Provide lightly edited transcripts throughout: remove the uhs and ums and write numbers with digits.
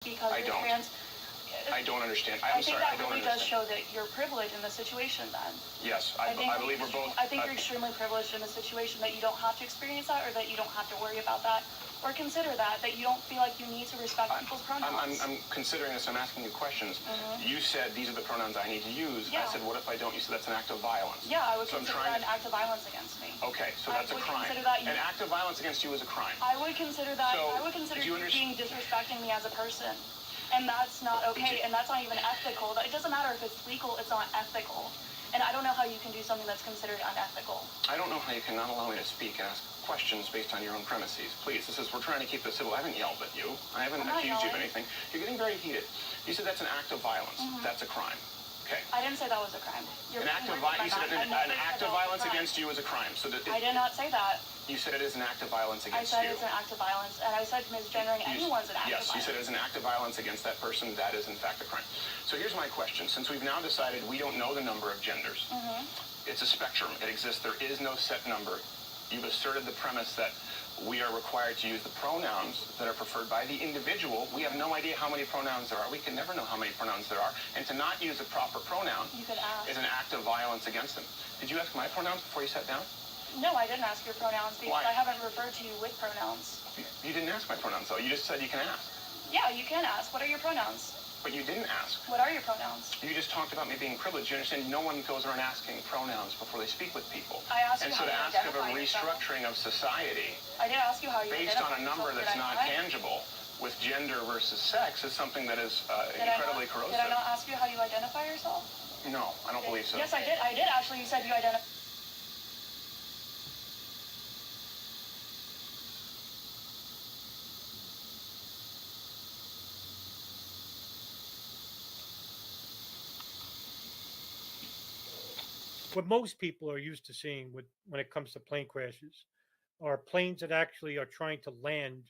because I you're don't. trans. I don't understand. I think that really does show that you're privileged in the situation then. Yes, I believe we're both. I think you're extremely privileged in the situation that you don't have to experience that, or that you don't have to worry about that, or consider that you don't feel like you need to respect people's pronouns. I'm considering this. I'm asking you questions. You said these are the pronouns I need to use. Yeah. I said, what if I don't? You said that's an act of violence. Yeah, I would consider that an act of violence against me. Okay, so that's a crime. An act of violence against you is a crime. I would consider that. I would consider you being disrespecting me as a person. And that's not okay, and that's not even ethical. It doesn't matter if it's legal, it's not ethical. And I don't know how you can do something that's considered unethical. I don't know how you can not allow me to speak and ask questions based on your own premises. Please, we're trying to keep this civil. I haven't yelled at you. I haven't accused you of anything. You're getting very heated. You said that's an act of violence. That's a crime. Okay. I didn't say that was a crime. You said an act of violence against you is a crime. I did not say that. You said it is an act of violence against you. I said it's an act of violence, and I said misgendering anyone's an act of violence. Yes, you said it is an act of violence against that person. That is, in fact, a crime. So here's my question. Since we've now decided we don't know the number of genders, it's a spectrum. It exists. There is no set number. You've asserted the premise that we are required to use the pronouns that are preferred by the individual. We have no idea how many pronouns there are. We can never know how many pronouns there are. And to not use a proper pronoun is an act of violence against them. Did you ask my pronouns before you sat down? No, I didn't ask your pronouns because I haven't referred to you with pronouns. You didn't ask my pronouns, though. You just said you can ask. Yeah, you can ask. What are your pronouns? But you didn't ask. What are your pronouns? You just talked about me being privileged. You understand? No one goes around asking pronouns before they speak with people. I asked you how you identify yourself. And so to ask of a restructuring of society I did ask you how you based on a number that's not tangible with gender versus sex is something that is incredibly corrosive. Did I not ask you how you identify yourself? No, I don't believe so. Yes, I did. I did actually. You said you identify. What most people are used to seeing when it comes to plane crashes are planes that actually are trying to land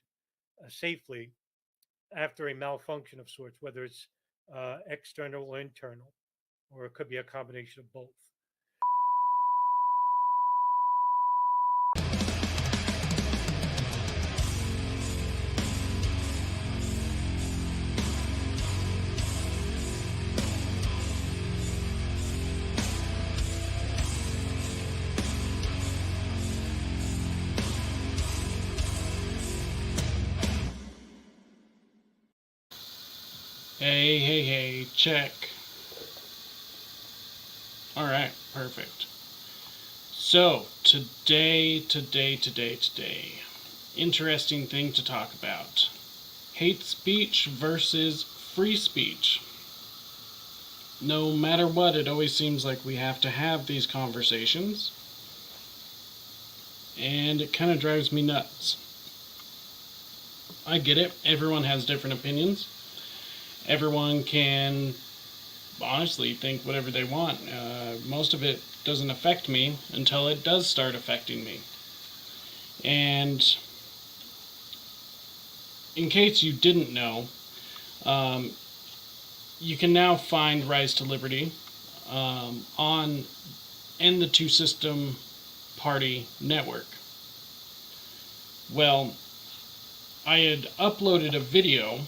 safely after a malfunction of sorts, whether it's external or internal, or it could be a combination of both. Hey, check. Alright, perfect. So, today, interesting thing to talk about. Hate speech versus free speech. No matter what, it always seems like we have to have these conversations. And it kind of drives me nuts. I get it, everyone has different opinions. Everyone can honestly think whatever they want. Most of it doesn't affect me until it does start affecting me. And in case you didn't know, you can now find Rise to Liberty on End the Two System Party network. Well, I had uploaded a video,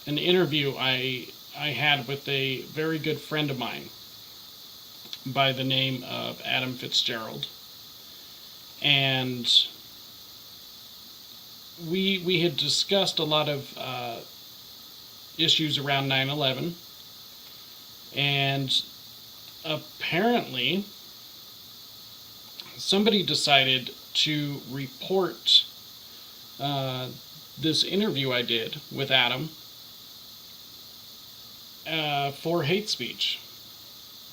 an interview I had with a very good friend of mine by the name of Adam Fitzgerald. And we had discussed a lot of issues around 9/11. And apparently somebody decided to report this interview I did with Adam for hate speech,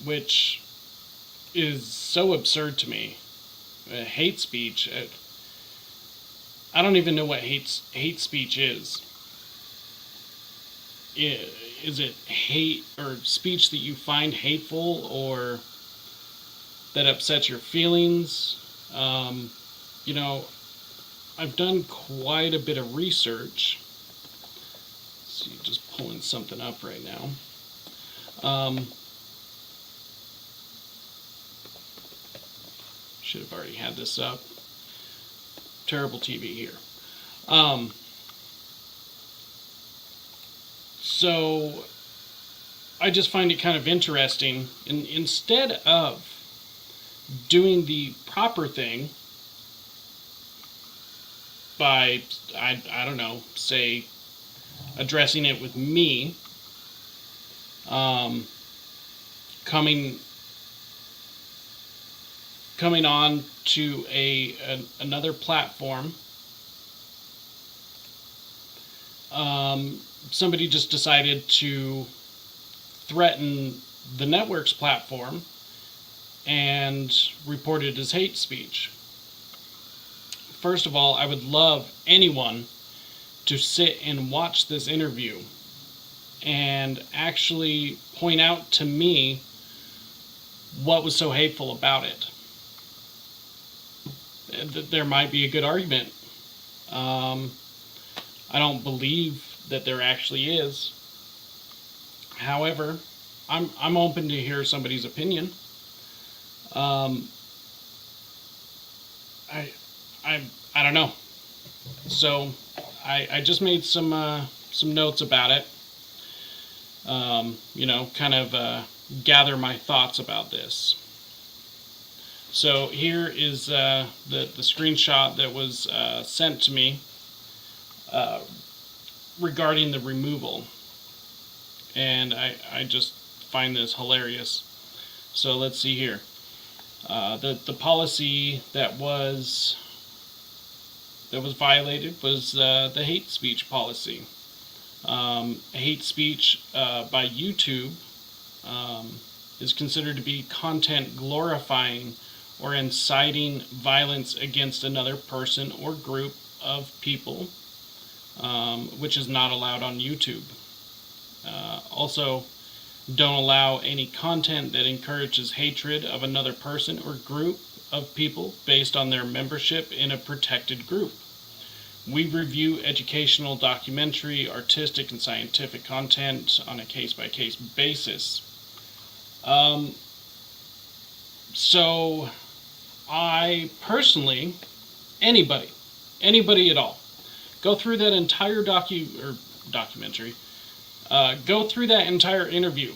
which is so absurd to me. Hate speech, I don't even know what hate speech is. Is it hate or speech that you find hateful or that upsets your feelings? You know, I've done quite a bit of research. Let's see, just pulling something up right now. Should have already had this up. Terrible TV here. So I just find it kind of interesting. Instead of doing the proper thing by, I don't know, say, addressing it with me, coming on to another platform, somebody just decided to threaten the network's platform and report it as hate speech. First of all, I would love anyone to sit and watch this interview and actually point out to me what was so hateful about it. There might be a good argument. I don't believe that there actually is. However, I'm open to hear somebody's opinion. I don't know. So I just made some notes about it. Kind of gather my thoughts about this. So here is the screenshot that was sent to me regarding the removal. And I just find this hilarious. So let's see here. The policy that was violated was the hate speech policy. Hate speech by YouTube is considered to be content glorifying or inciting violence against another person or group of people, which is not allowed on YouTube. Also, don't allow any content that encourages hatred of another person or group of people based on their membership in a protected group. We review educational, documentary, artistic, and scientific content on a case-by-case basis. So I personally, anybody at all, go through that entire documentary, go through that entire interview.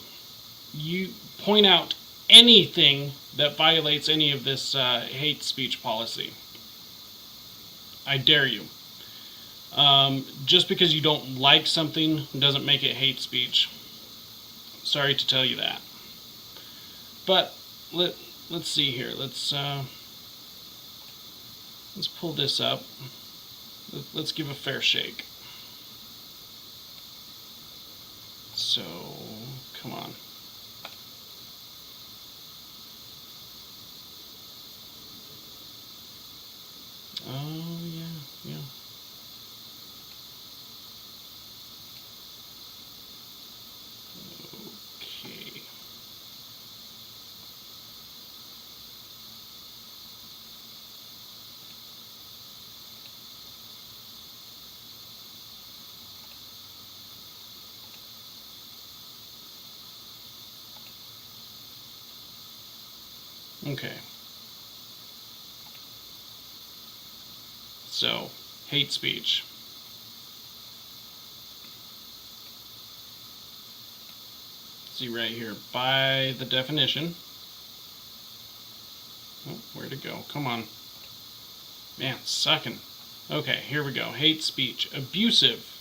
You point out anything that violates any of this hate speech policy. I dare you. Just because you don't like something doesn't make it hate speech. Sorry to tell you that. But let's see here. Let's pull this up. Let's give a fair shake. So, come on. Oh, yeah. Okay. Okay. So, hate speech. See right here, by the definition. Oh, where'd it go? Come on. Man, sucking. Okay, here we go. Hate speech. Abusive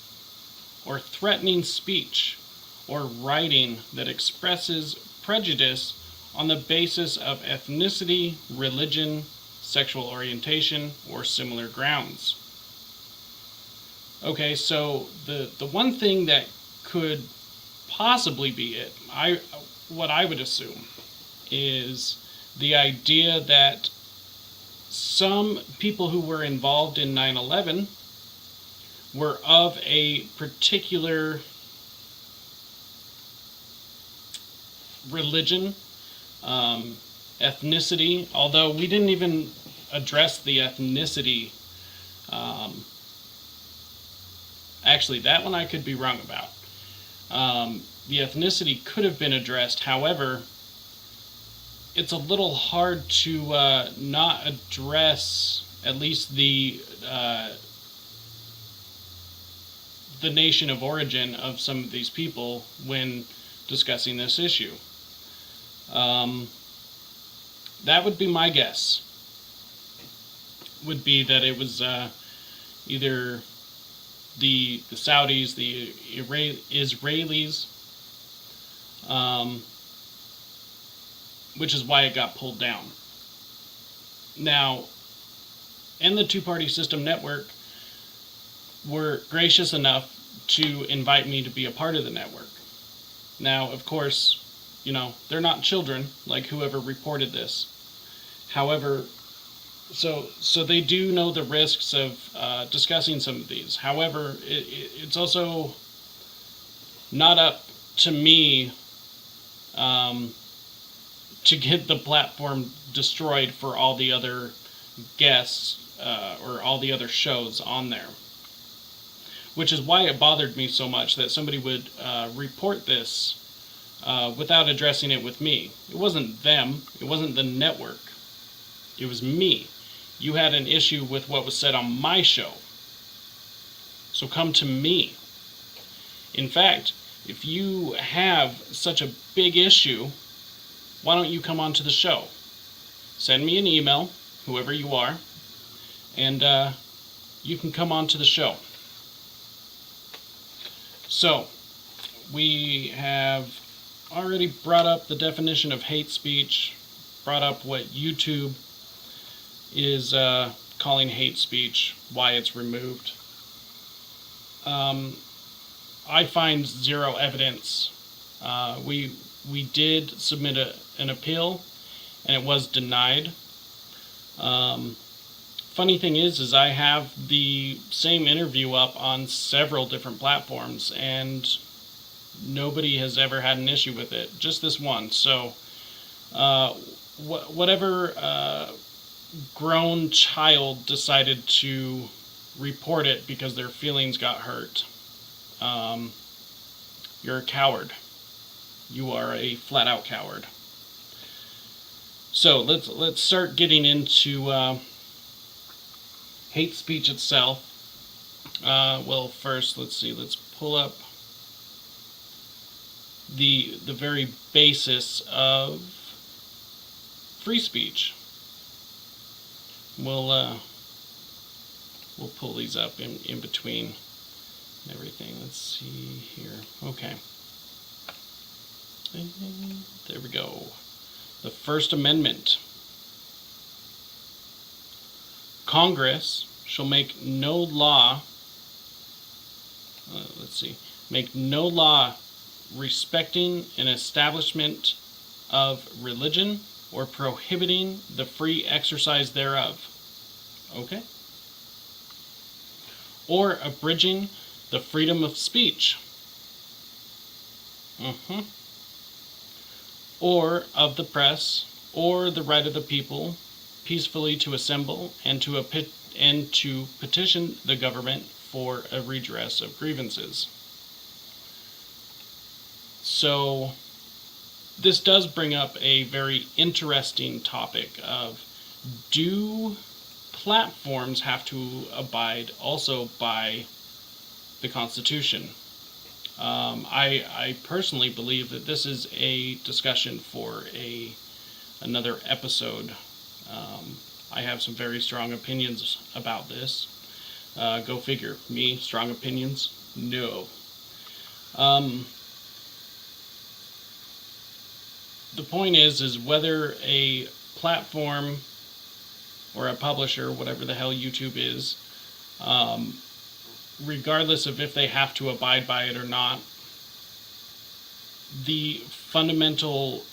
or threatening speech or writing that expresses prejudice on the basis of ethnicity, religion, sexual orientation, or similar grounds. Okay, so the one thing that could possibly be it, what I would assume, is the idea that some people who were involved in 9/11 were of a particular religion, ethnicity, although we didn't even address the ethnicity. Actually, that one I could be wrong about. The ethnicity could have been addressed. However, it's a little hard to not address at least the the nation of origin of some of these people when discussing this issue. That would be my guess. Would be that it was either the Saudis, the Israelis, which is why it got pulled down. Now, and the two-party system network were gracious enough to invite me to be a part of the network. Now, of course, you know, they're not children like whoever reported this. However, so they do know the risks of discussing some of these. However, it's also not up to me to get the platform destroyed for all the other guests or all the other shows on there. Which is why it bothered me so much that somebody would report this without addressing it with me. It wasn't them. It wasn't the network. It was me. You had an issue with what was said on my show. So come to me. In fact, if you have such a big issue, why don't you come onto the show? Send me an email, whoever you are, and you can come onto the show. So, we have already brought up the definition of hate speech, brought up what YouTube is calling hate speech, why it's removed. I find zero evidence. We did submit an appeal, and it was denied. Funny thing is I have the same interview up on several different platforms, and nobody has ever had an issue with it. Just this one. So, whatever grown child decided to report it because their feelings got hurt, you're a coward. You are a flat-out coward. So let's start getting into hate speech itself. Well, first, let's see. Let's pull up the very basis of free speech. We'll pull these up in between everything. Let's see here. Okay. There we go. The First Amendment. Congress shall make no law, make no law respecting an establishment of religion or prohibiting the free exercise thereof. Okay? Or abridging the freedom of speech. Or of the press, or the right of the people peacefully to assemble and to petition the government for a redress of grievances. So this does bring up a very interesting topic of, do platforms have to abide also by the Constitution? I personally believe that this is a discussion for another episode. I have some very strong opinions about this. Go figure. Me, strong opinions? No. The point is whether a platform or a publisher, whatever the hell YouTube is, regardless of if they have to abide by it or not, the fundamental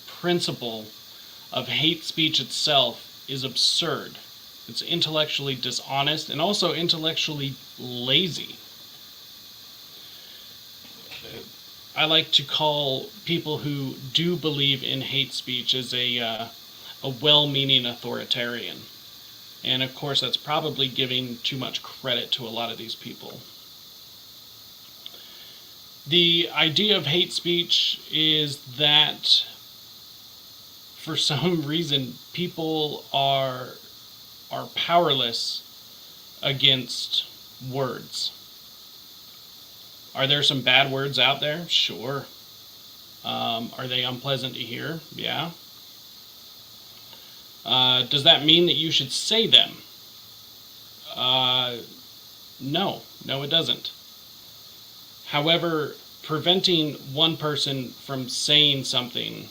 principle of hate speech itself is absurd. It's intellectually dishonest and also intellectually lazy. I like to call people who do believe in hate speech as a well-meaning authoritarian. And of course, that's probably giving too much credit to a lot of these people. The idea of hate speech is that for some reason people are powerless against words. Are there some bad words out there? Sure. Are they unpleasant to hear? Yeah. Does that mean that you should say them? No. No, it doesn't. However, preventing one person from saying something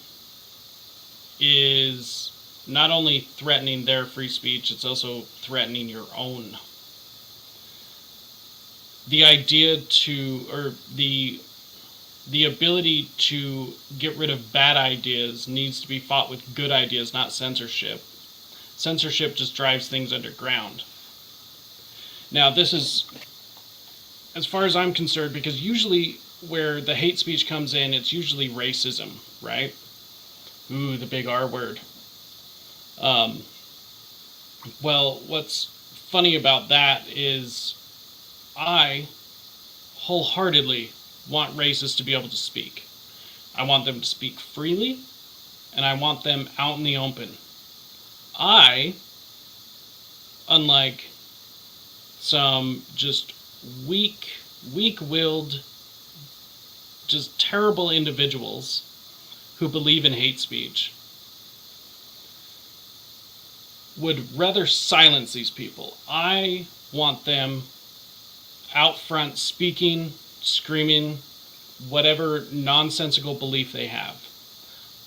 is not only threatening their free speech, it's also threatening your own. The idea to, or the ability to get rid of bad ideas needs to be fought with good ideas, not censorship. Censorship just drives things underground. Now, this is, as far as I'm concerned, because usually where the hate speech comes in, it's usually racism, right? Ooh, the big R word. Well, what's funny about that is I wholeheartedly want racists to be able to speak. I want them to speak freely, and I want them out in the open. I, unlike some just weak-willed, just terrible individuals who believe in hate speech, would rather silence these people. I want them out front speaking, screaming, whatever nonsensical belief they have.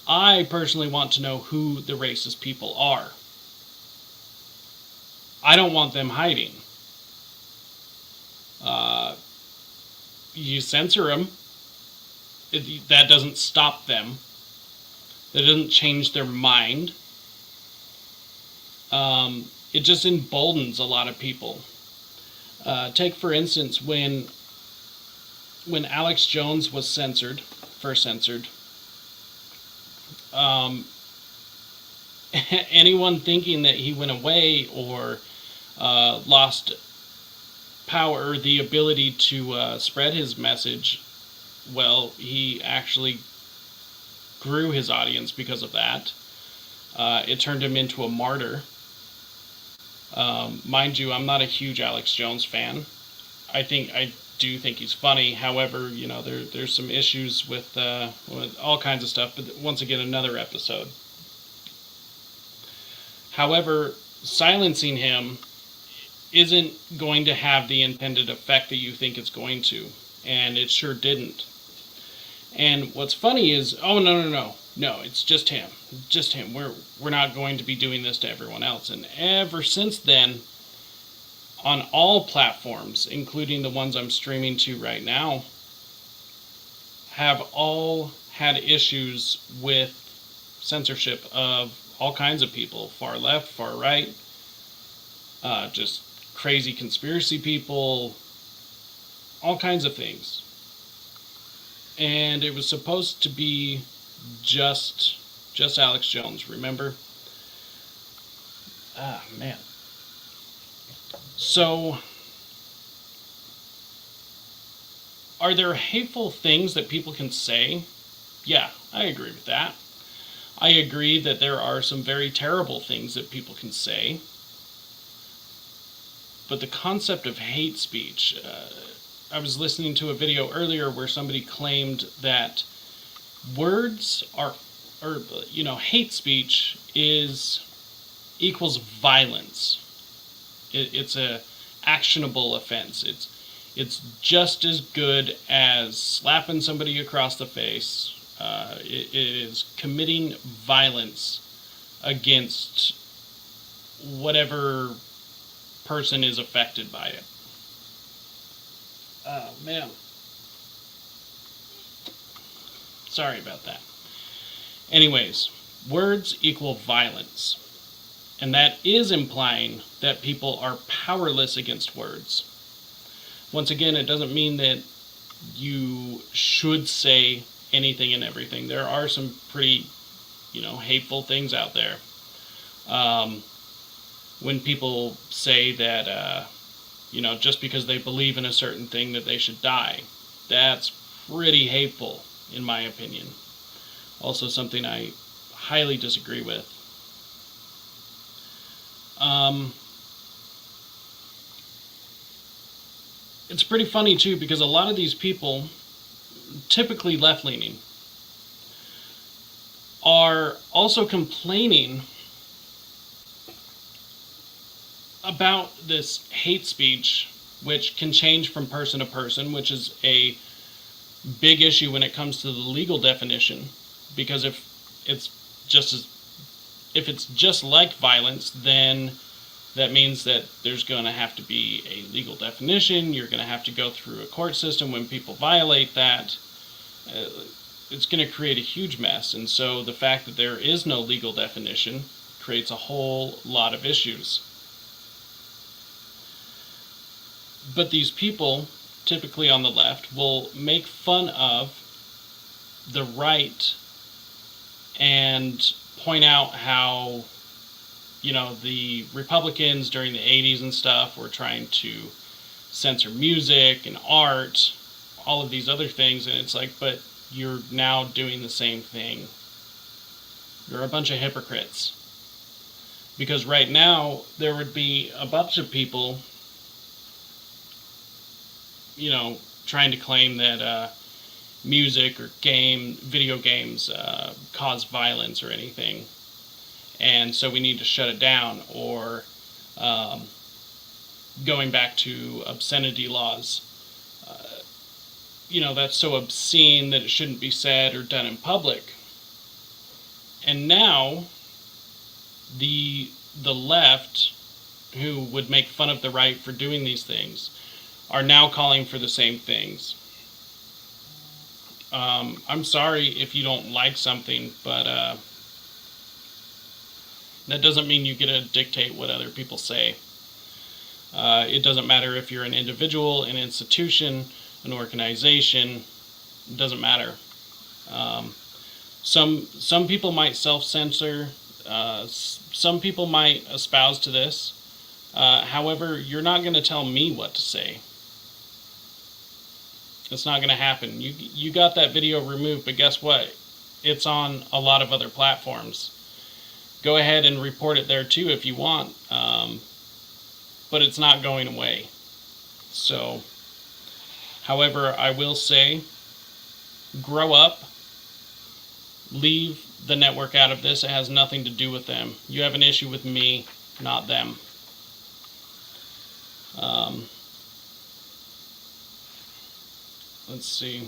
I personally want to know who the racist people are. I don't want them hiding. You censor them. That doesn't stop them. That doesn't change their mind. It just emboldens a lot of people. Take, for instance, when Alex Jones was first censored, anyone thinking that he went away or lost power, the ability to spread his message, well, he actually grew his audience because of that. It turned him into a martyr. Mind you, I'm not a huge Alex Jones fan. I do think he's funny. However, you know, there's some issues with all kinds of stuff, but once again, another episode. However, silencing him isn't going to have the intended effect that you think it's going to, and it sure didn't. And what's funny is, oh, no, it's just him. Just him. We're not going to be doing this to everyone else. And ever since then, on all platforms, including the ones I'm streaming to right now, have all had issues with censorship of all kinds of people. Far left, far right, just crazy conspiracy people, all kinds of things. And it was supposed to be just Alex Jones, remember? Ah, man. So, are there hateful things that people can say? Yeah, I agree with that. I agree that there are some very terrible things that people can say. But the concept of hate speech, I was listening to a video earlier where somebody claimed that words hate speech equals violence. It's a actionable offense. It's just as good as slapping somebody across the face. It is committing violence against whatever person is affected by it. Oh, man. Sorry about that. Anyways, words equal violence. And that is implying that people are powerless against words. Once again, it doesn't mean that you should say anything and everything. There are some pretty, hateful things out there. When people say that, just because they believe in a certain thing that they should die, that's pretty hateful, in my opinion. Also something I highly disagree with. it's pretty funny too, because a lot of these people, typically left-leaning, are also complaining about this hate speech, which can change from person to person, which is a big issue when it comes to the legal definition, because if it's just like violence, then that means that there's going to have to be a legal definition. You're going to have to go through a court system when people violate that. It's going to create a huge mess. And so the fact that there is no legal definition creates a whole lot of issues. But these people, typically on the left, will make fun of the right and point out how, you know, the Republicans during the 80s and stuff were trying to censor music and art, all of these other things, and it's like, but you're now doing the same thing. You're a bunch of hypocrites. Because right now, there would be a bunch of people, you know, trying to claim that music or video games cause violence or anything, and so we need to shut it down, or going back to obscenity laws. You know, that's so obscene that it shouldn't be said or done in public. And now the left, who would make fun of the right for doing these things, are now calling for the same things. I'm sorry if you don't like something, but that doesn't mean you get to dictate what other people say. It doesn't matter if you're an individual, an institution, an organization. It doesn't matter. Some people might self-censor. Some people might espouse to this. However, you're not going to tell me what to say. It's not going to happen. You got that video removed, but guess what? It's on a lot of other platforms. Go ahead and report it there too if you want, but it's not going away. So, however, I will say, grow up, leave the network out of this. It has nothing to do with them. You have an issue with me, not them. Let's see.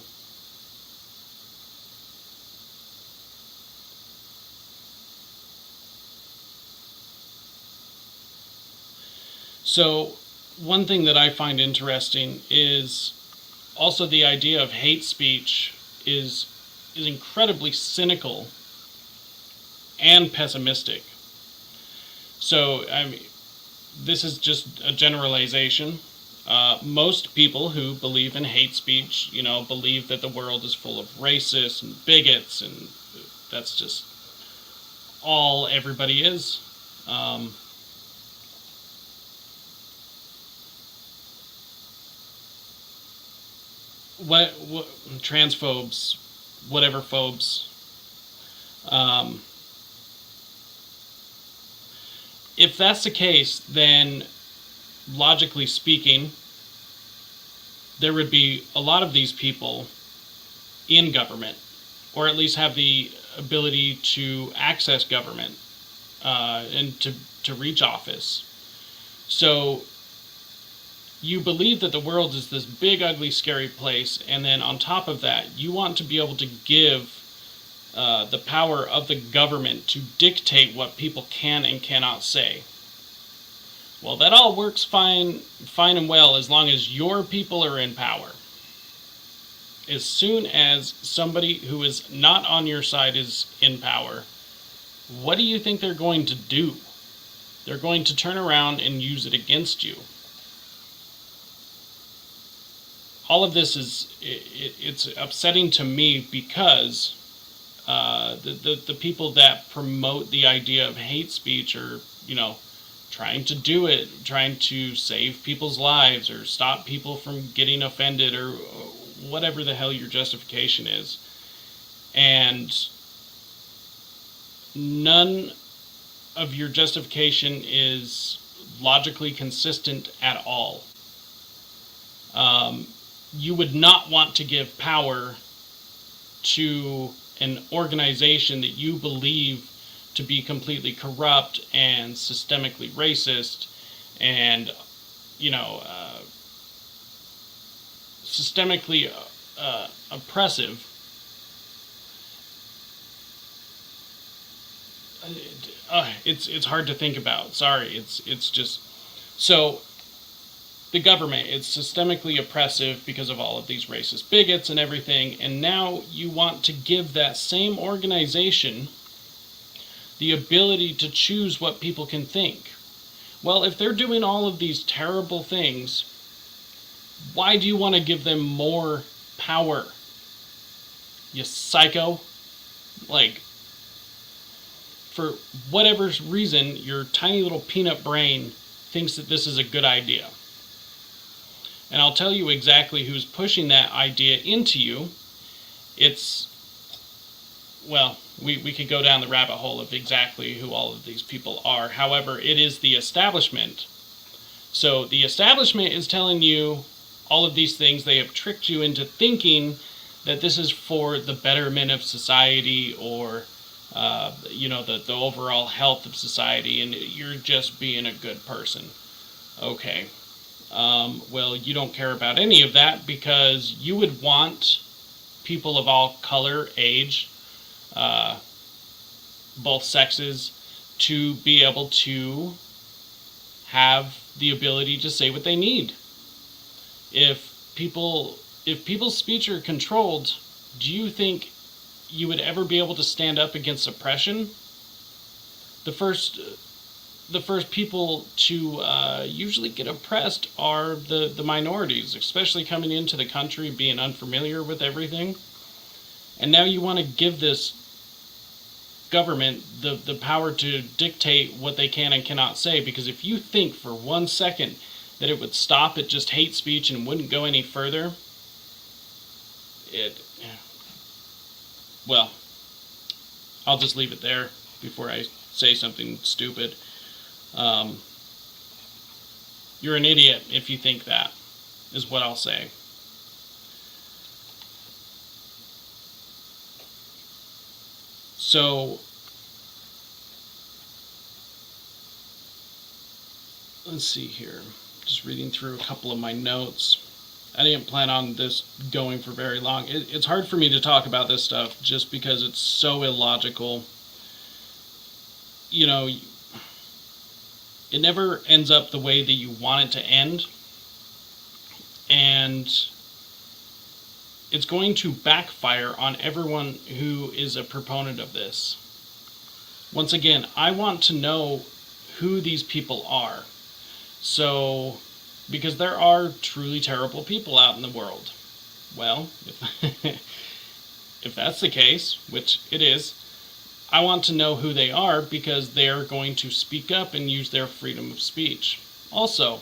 So, one thing that I find interesting is also the idea of hate speech is incredibly cynical and pessimistic. So, I mean, this is just a generalization. Most people who believe in hate speech, you know, believe that the world is full of racists and bigots, and that's just all everybody is. What transphobes, whatever phobes. If that's the case, then logically speaking, there would be a lot of these people in government, or at least have the ability to access government and to reach office. So you believe that the world is this big, ugly, scary place, and then on top of that, you want to be able to give the power of the government to dictate what people can and cannot say. Well, that all works fine and well as long as your people are in power. As soon as somebody who is not on your side is in power, what do you think they're going to do? They're going to turn around and use it against you. All of this it's upsetting to me because the people that promote the idea of hate speech are, you know, trying to do it, trying to save people's lives or stop people from getting offended or whatever the hell your justification is. And none of your justification is logically consistent at all. You would not want to give power to an organization that you believe to be completely corrupt and systemically racist and, systemically oppressive. It's hard to think about. Sorry, it's just so. The government is systemically oppressive because of all of these racist bigots and everything, and now you want to give that same organization the ability to choose what people can think. Well, if they're doing all of these terrible things, why do you want to give them more power? You psycho? Like, for whatever reason, your tiny little peanut brain thinks that this is a good idea. And I'll tell you exactly who's pushing that idea into you. It's, well, we could go down the rabbit hole of exactly who all of these people are. However, it is the establishment. So the establishment is telling you all of these things. They have tricked you into thinking that this is for the betterment of society or, the overall health of society, and you're just being a good person. Okay. Well, you don't care about any of that because you would want people of all color, age, both sexes, to be able to have the ability to say what they need. If people's speech are controlled, do you think you would ever be able to stand up against oppression? The first people to usually get oppressed are the minorities, especially coming into the country, being unfamiliar with everything. And now you want to give this government the power to dictate what they can and cannot say, because if you think for 1 second that it would stop at just hate speech and wouldn't go any further, well, I'll just leave it there before I say something stupid. You're an idiot if you think that, is what I'll say. So, let's see here. Just reading through a couple of my notes. I didn't plan on this going for very long. It's hard for me to talk about this stuff just because it's so illogical. It never ends up the way that you want it to end. And it's going to backfire on everyone who is a proponent of this. Once again, I want to know who these people are. So, because there are truly terrible people out in the world. Well, if that's the case, which it is, I want to know who they are because they're going to speak up and use their freedom of speech. Also,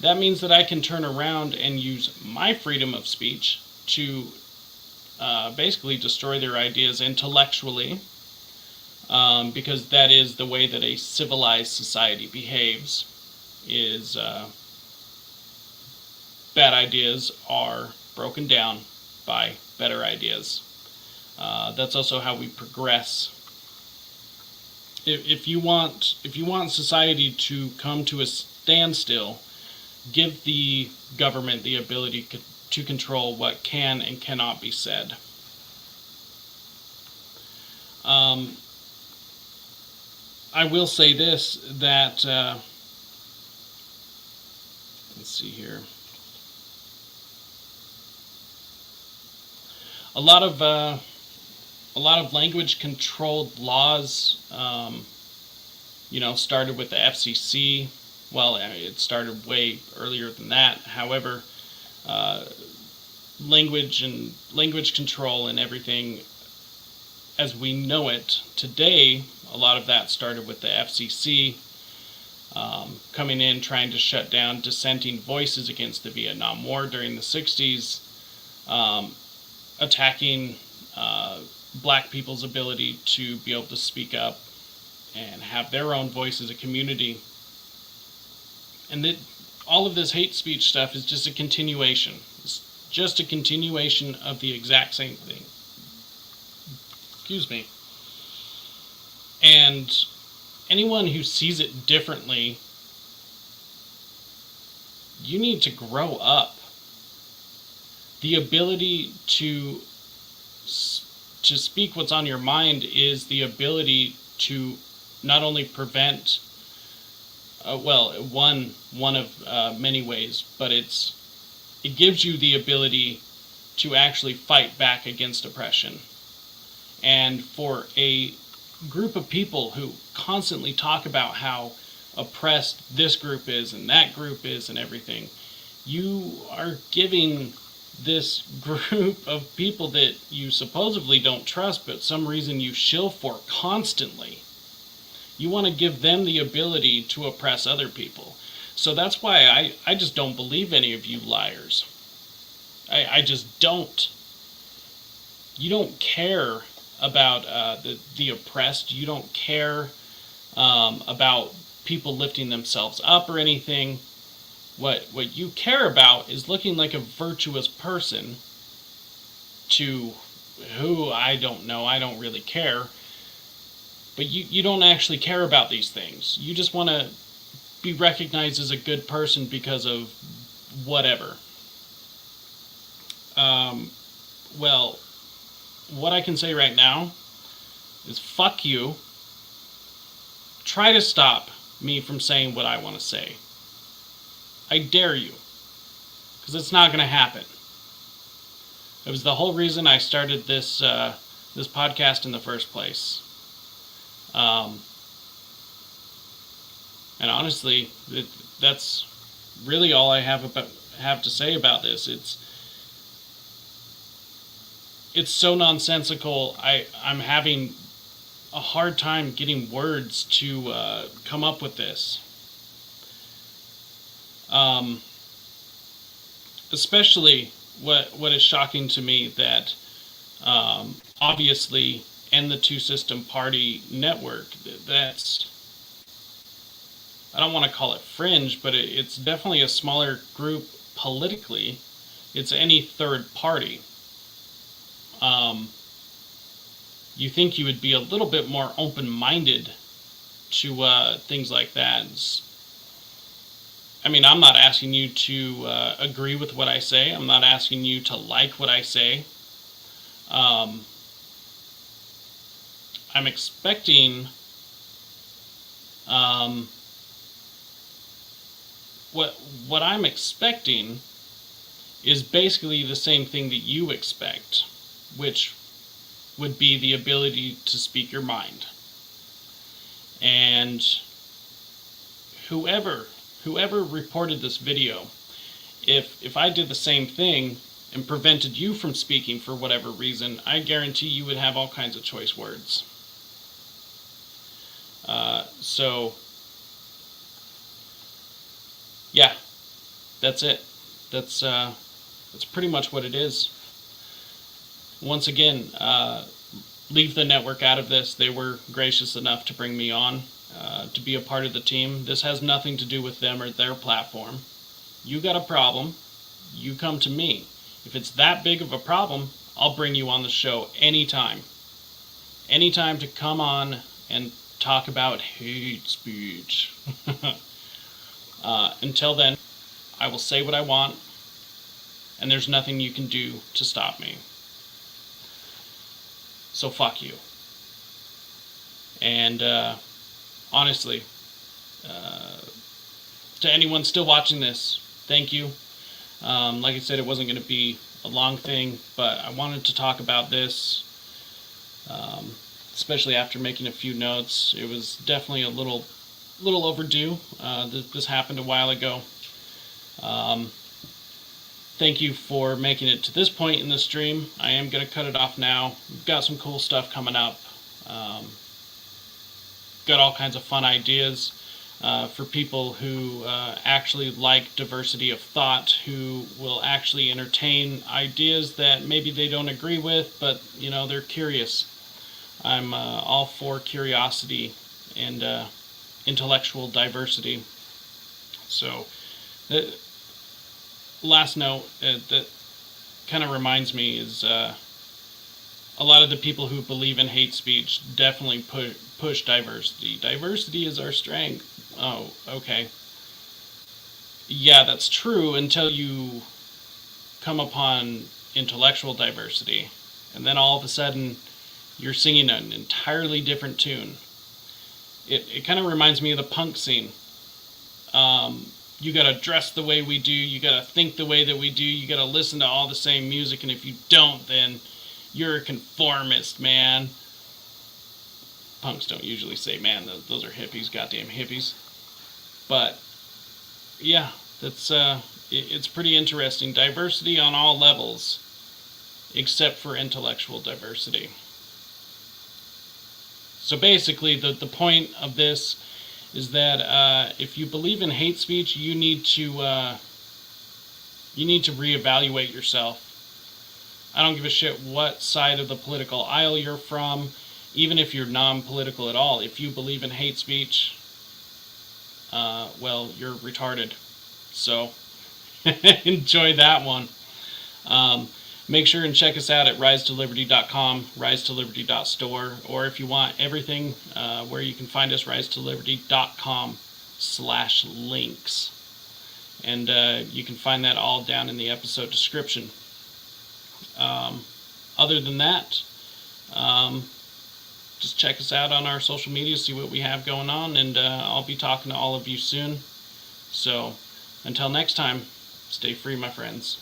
that means that I can turn around and use my freedom of speech to basically destroy their ideas intellectually, because that is the way that a civilized society behaves, is bad ideas are broken down by better ideas. That's also how we progress. If you want society to come to a standstill, give the government the ability to control what can and cannot be said. I will say this, that let's see here. A lot of language controlled laws, started with the FCC. Well, it started way earlier than that. However, language control and everything as we know it today, a lot of that started with the FCC coming in, trying to shut down dissenting voices against the Vietnam War during the 60s, attacking black people's ability to be able to speak up and have their own voice as a community. And all of this hate speech stuff is just a continuation. It's just a continuation of the exact same thing. Excuse me. And anyone who sees it differently, you need to grow up. The ability to speak what's on your mind is the ability to not only prevent, one of many ways, but it gives you the ability to actually fight back against oppression. And for a group of people who constantly talk about how oppressed this group is and that group is and everything, you are giving this group of people that you supposedly don't trust, but some reason you shill for constantly, you want to give them the ability to oppress other people. So that's why I just don't believe any of you liars. I just don't. You don't care about the oppressed. You don't care about people lifting themselves up or anything. What you care about is looking like a virtuous person to who, I don't know, I don't really care. But you don't actually care about these things. You just want to be recognized as a good person because of whatever. Well, what I can say right now is fuck you. Try to stop me from saying what I want to say. I dare you. Because it's not going to happen. It was the whole reason I started this podcast in the first place. And honestly, that's really all I have to say about this. It's so nonsensical. I'm having a hard time getting words to come up with this. Especially what is shocking to me that obviously End the Two System Party network, that's, I don't want to call it fringe, but it's definitely a smaller group politically. It's any third party. You think you would be a little bit more open-minded to things like that. I mean, I'm not asking you to agree with what I say. I'm not asking you to like what I say. I'm expecting what I'm expecting is basically the same thing that you expect, which would be the ability to speak your mind. And whoever reported this video, if I did the same thing and prevented you from speaking for whatever reason, I guarantee you would have all kinds of choice words. So yeah, that's it. That's pretty much what it is. Once again, leave the network out of this. They were gracious enough to bring me on to be a part of the team. This has nothing to do with them or their platform. You got a problem, you come to me. If it's that big of a problem, I'll bring you on the show anytime. Anytime to come on and talk about hate speech. Until then, I will say what I want, and there's nothing you can do to stop me. So fuck you. And honestly, to anyone still watching this, thank you. Like I said, it wasn't going to be a long thing, but I wanted to talk about this, especially after making a few notes. It was definitely a little overdue. This happened a while ago. Thank you for making it to this point in the stream. I am going to cut it off now. We've got some cool stuff coming up. Got all kinds of fun ideas for people who actually like diversity of thought, who will actually entertain ideas that maybe they don't agree with, but you know, they're curious. I'm all for curiosity and intellectual diversity. So Last note that kind of reminds me is a lot of the people who believe in hate speech definitely push diversity. Diversity is our strength. Oh, okay. Yeah, that's true until you come upon intellectual diversity. And then all of a sudden, you're singing an entirely different tune. It kind of reminds me of the punk scene. You gotta dress the way we do, you gotta think the way that we do, you gotta listen to all the same music, and if you don't, then you're a conformist, man. Punks don't usually say man, those are hippies, goddamn hippies. But, yeah, that's it's pretty interesting. Diversity on all levels, except for intellectual diversity. So basically, the point of this is that if you believe in hate speech, you need to reevaluate yourself. I don't give a shit what side of the political aisle you're from, even if you're non-political at all. If you believe in hate speech, well, you're retarded. So enjoy that one. Make sure and check us out at risetoliberty.com, risetoliberty.store, or if you want everything where you can find us, risetoliberty.com/links. And you can find that all down in the episode description. Other than that, just check us out on our social media, see what we have going on, and I'll be talking to all of you soon. So, until next time, stay free, my friends.